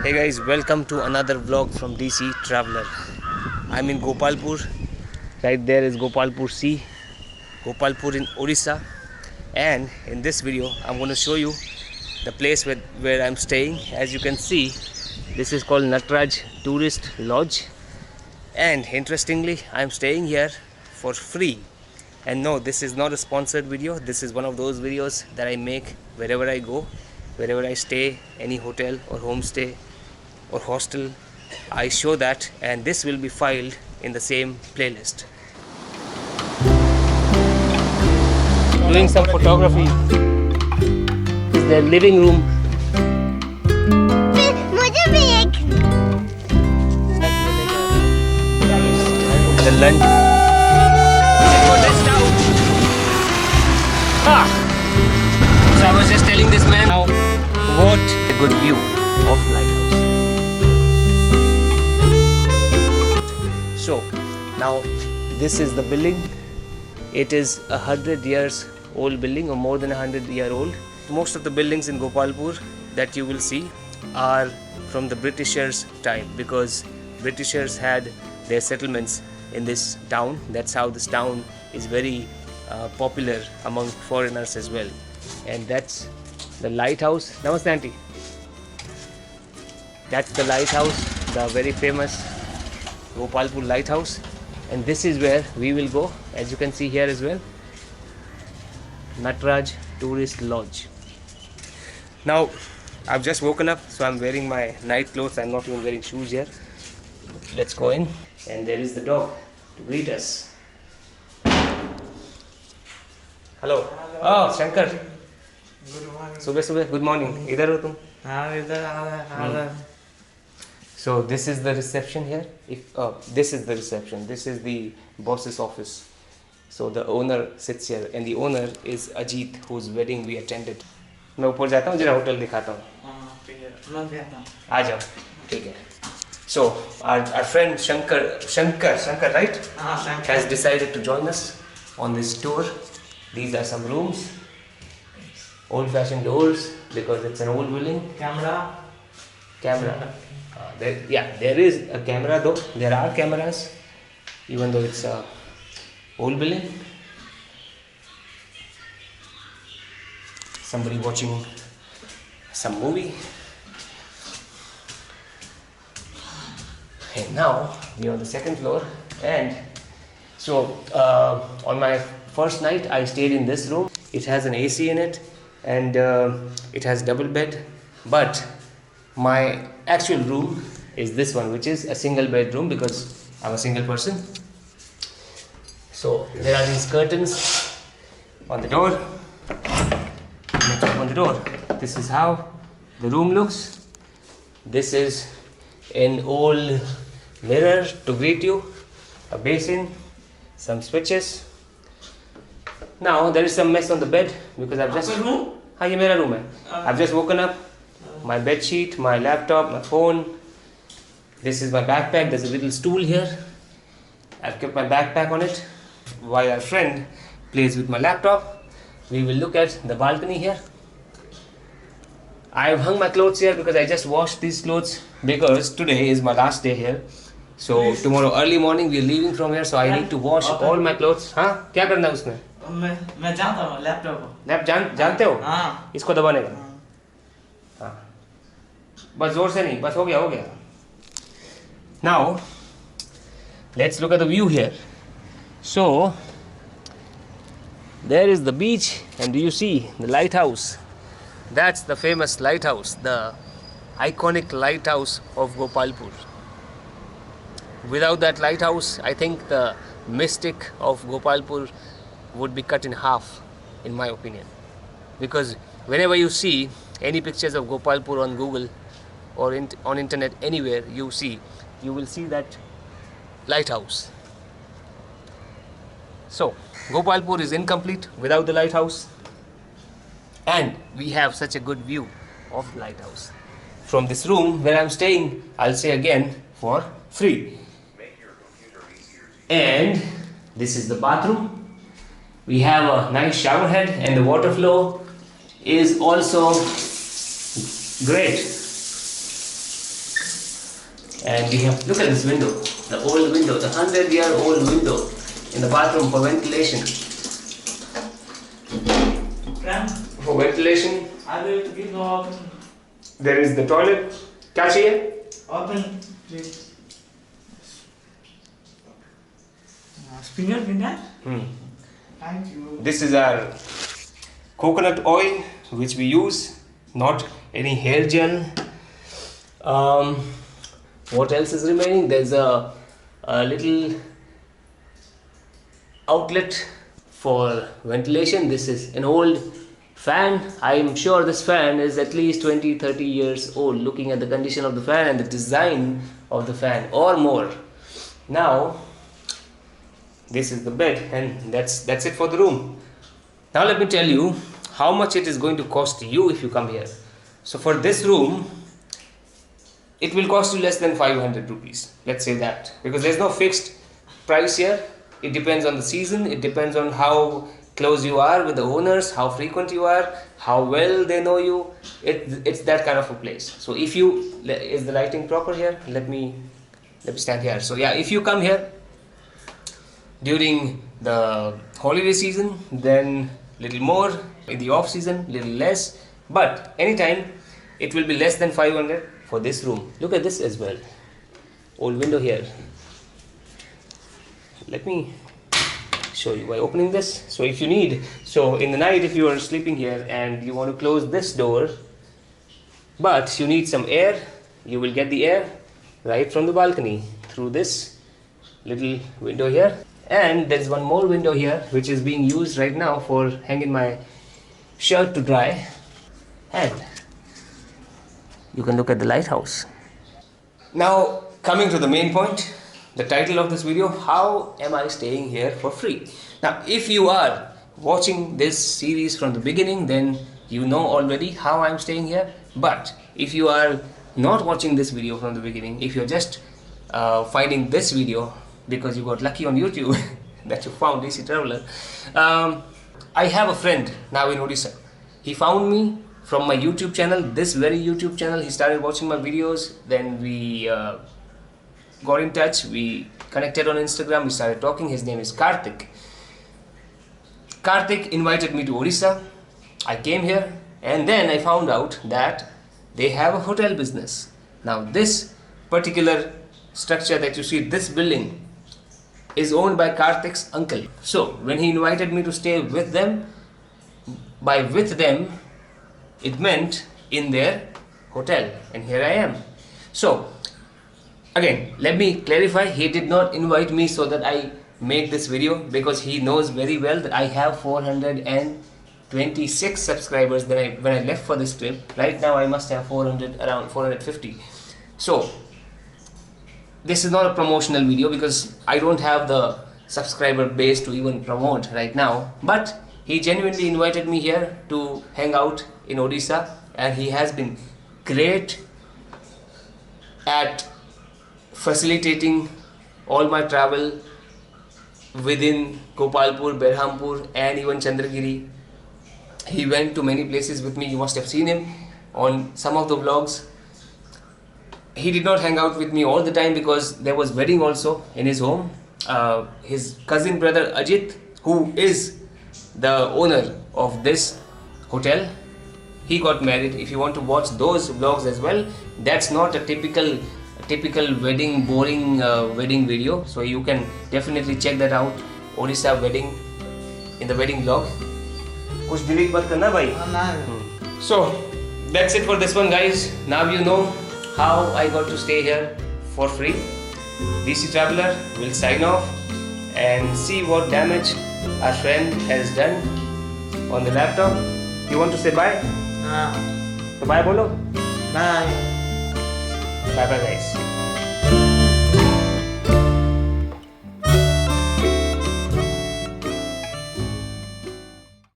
Hey guys, welcome to another vlog from DC Traveler. I'm in Gopalpur. Right there is Gopalpur Sea, Gopalpur in Odisha. And in this video, I'm going to show you the place where I'm staying. As you can see, this is called Nataraj Tourist Lodge. And interestingly, I'm staying here for free. And no, this is not a sponsored video. This is one of those videos that I make wherever I go, wherever I stay, any hotel or homestay or hostel. I show that, and this will be filed in the same playlist. Doing some photography. This is their living room. The lunch. So I was just telling this man how what a good view of lighthouse. So now this is the building. It is 100 years old building, or more than 100-year old. Most of the buildings in Gopalpur that you will see are from the Britishers' time, because Britishers had their settlements in this town. That's how this town is very popular among foreigners as well. And that's the lighthouse. Namaste auntie. That's the lighthouse, the very famous Gopalpur lighthouse. And this is where we will go, as you can see here as well. Nataraj Tourist Lodge. Now I've just woken up, so I'm wearing my night clothes. I'm not even wearing shoes here. Let's go in. And there is the dog to greet us. Hello. Oh, Shankar. Good morning. Subah, good morning. Idhar ho tum? So this is the reception here. This is the reception. This is the boss's office. So the owner sits here, and the owner is Ajit, whose wedding we attended. मैं ऊपर जाता हूँ, जरा hotel दिखाता हूँ. आ जाओ, ठीक है. So our friend Shankar, right? Has decided to join us on this tour. These are some rooms. Old-fashioned doors, because it's an old building. Camera. There is a camera though. There are cameras, even though it's a old building. Somebody watching some movie. And now we are on the second floor. And so on my first night, I stayed in this room. It has an AC in it, and it has double bed. But my actual room is this one, which is a single bedroom, because I'm a single person. So there are these curtains on the door. Let's open the door. This is how the room looks. This is an old mirror to greet you, a basin, some switches. Now there is some mess on the bed, because I've just... हाँ, ये मेरा room है. I've just woken up. My bed sheet, my laptop, my phone. This is my backpack. There's a little stool here. I've kept my backpack on it. While our friend plays with my laptop, we will look at the balcony here. I've hung my clothes here because I just washed these clothes, because today is my last day here. So tomorrow early morning we are leaving from here, so I need to wash all my clothes. हाँ, क्या करना है उसमें? मैं जानता हूँ laptop. जानते हो? हाँ. इसको दबाने का. हाँ. बस जोर से नहीं, बस हो गया. Now let's look at the view here. So there is the beach, and do you see the lighthouse? That's the famous lighthouse, the iconic lighthouse of Gopalpur. Without that lighthouse, I think the mystic of Gopalpur would be cut in half, in my opinion. Because whenever you see any pictures of Gopalpur on Google or on internet, anywhere you will see that lighthouse. So Gopalpur is incomplete without the lighthouse, and we have such a good view of the lighthouse. From this room where I'm staying, I'll say again, for free. And this is the bathroom. We have a nice shower head, and the water flow is also great. And we have, look at this window, the old window, the 100-year-old window in the bathroom for ventilation. For ventilation, I will give open. there is the toilet. Catch here. Open, please. Finger. Thank you. This is our coconut oil which we use, not any hair gel. What else is remaining? There's a little outlet for ventilation. This is an old fan. I'm sure this fan is at least 20-30 years old, looking at the condition of the fan and the design of the fan, or more. Now this is the bed, and that's it for the room. Now let me tell you how much it is going to cost you if you come here. So for this room, it will cost you less than 500 rupees. Let's say that, because there's no fixed price here. It depends on the season. It depends on how close you are with the owners, how frequent you are, how well they know you. It's that kind of a place. So if you, is the lighting proper here? Let me stand here. So yeah, if you come here during the holiday season, then little more. In the off season, little less. But anytime it will be less than 500 for this room. Look at this as well. Old window here. Let me show you by opening this. So if you need, so in the night if you are sleeping here and you want to close this door, but you need some air, you will get the air right from the balcony through this little window here. And there's one more window here which is being used right now for hanging my shirt to dry. And you can look at the lighthouse. Now coming to the main point, the title of this video, how am I staying here for free? Now if you are watching this series from the beginning, then you know already how I'm staying here. But if you are not watching this video from the beginning, if you're just finding this video because you got lucky on YouTube that you found DC Traveler, I have a friend now in Odisha. He found me from my YouTube channel, this very YouTube channel. He started watching my videos, then we got in touch, we connected on Instagram, we started talking. His name is Kartik. Kartik invited me to Odisha. I came here and then I found out that they have a hotel business. Now this particular structure that you see, this building, is owned by Kartik's uncle. So when he invited me to stay with them, by with them it meant in their hotel, and here I am. So again, let me clarify, he did not invite me so that I make this video, because he knows very well that I have 426 subscribers when I left for this trip. Right now I must have around 450. So this is not a promotional video because I don't have the subscriber base to even promote right now. But he genuinely invited me here to hang out in Odisha, and he has been great at facilitating all my travel within Gopalpur, Berhampur and even Chandragiri. He went to many places with me. You must have seen him on some of the vlogs. He did not hang out with me all the time because there was wedding also in his home. His cousin brother Ajit, who is the owner of this hotel, he got married. If you want to watch those vlogs as well, that's not a typical wedding, boring wedding video. So you can definitely check that out. Odisha wedding, in the wedding vlog. Kuch delete mat karna bhai. So that's it for this one, guys. Now you know how I got to stay here for free. DC Traveler will sign off and see what damage our friend has done on the laptop. You want to say bye? So bye bolo. Bye. Bye bye, guys.